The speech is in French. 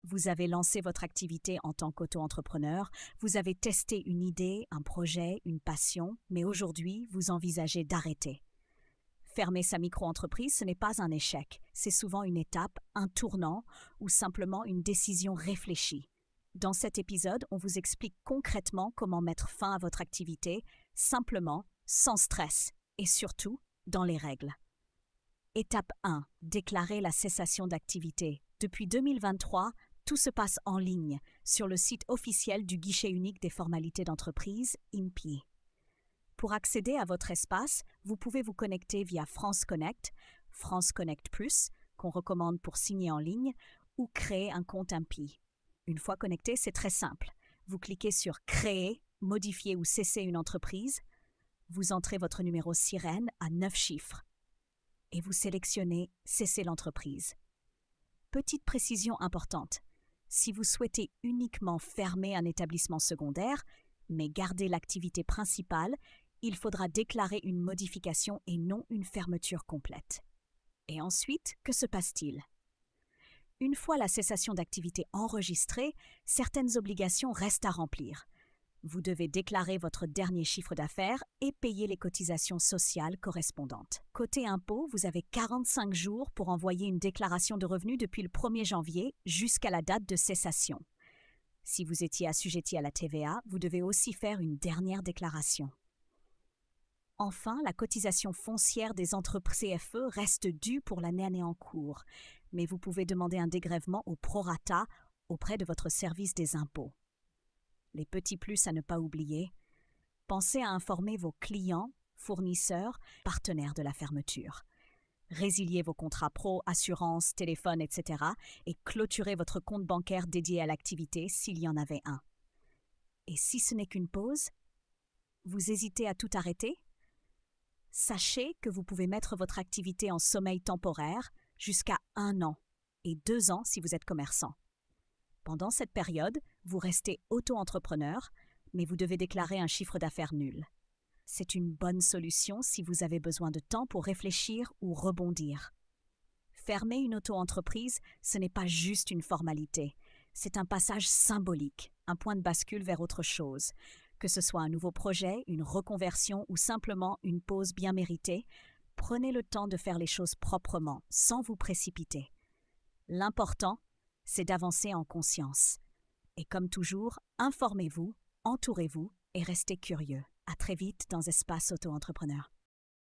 Vous avez lancé votre activité en tant qu'auto-entrepreneur, vous avez testé une idée, un projet, une passion, mais aujourd'hui, vous envisagez d'arrêter. Fermer sa micro-entreprise, ce n'est pas un échec, c'est souvent une étape, un tournant ou simplement une décision réfléchie. Dans cet épisode, on vous explique concrètement comment mettre fin à votre activité, simplement, sans stress et surtout dans les règles. Étape 1. Déclarer la cessation d'activité. Depuis 2023, tout se passe en ligne, sur le site officiel du guichet unique des formalités d'entreprise, INPI. Pour accéder à votre espace, vous pouvez vous connecter via France Connect Plus, qu'on recommande pour signer en ligne, ou créer un compte INPI. Une fois connecté, c'est très simple. Vous cliquez sur Créer, modifier ou cesser une entreprise, vous entrez votre numéro sirène à 9 chiffres et vous sélectionnez Cesser l'entreprise. Petite précision importante. Si vous souhaitez uniquement fermer un établissement secondaire, mais garder l'activité principale, il faudra déclarer une modification et non une fermeture complète. Et ensuite, que se passe-t-il? Une fois la cessation d'activité enregistrée, certaines obligations restent à remplir. Vous devez déclarer votre dernier chiffre d'affaires et payer les cotisations sociales correspondantes. Côté impôts, vous avez 45 jours pour envoyer une déclaration de revenus depuis le 1er janvier jusqu'à la date de cessation. Si vous étiez assujetti à la TVA, vous devez aussi faire une dernière déclaration. Enfin, la cotisation foncière des entreprises CFE reste due pour l'année en cours, mais vous pouvez demander un dégrèvement au prorata auprès de votre service des impôts. Les petits plus à ne pas oublier, pensez à informer vos clients, fournisseurs, partenaires de la fermeture. Résiliez vos contrats pro, assurance, téléphone, etc. et clôturez votre compte bancaire dédié à l'activité s'il y en avait un. Et si ce n'est qu'une pause, vous hésitez à tout arrêter? Sachez que vous pouvez mettre votre activité en sommeil temporaire jusqu'à 1 an et 2 ans si vous êtes commerçant. Pendant cette période, vous restez auto-entrepreneur, mais vous devez déclarer un chiffre d'affaires nul. C'est une bonne solution si vous avez besoin de temps pour réfléchir ou rebondir. Fermer une auto-entreprise, ce n'est pas juste une formalité. C'est un passage symbolique, un point de bascule vers autre chose. Que ce soit un nouveau projet, une reconversion ou simplement une pause bien méritée, prenez le temps de faire les choses proprement, sans vous précipiter. L'important, c'est d'avancer en conscience. Et comme toujours, informez-vous, entourez-vous et restez curieux. À très vite dans Espace Auto-Entrepreneur.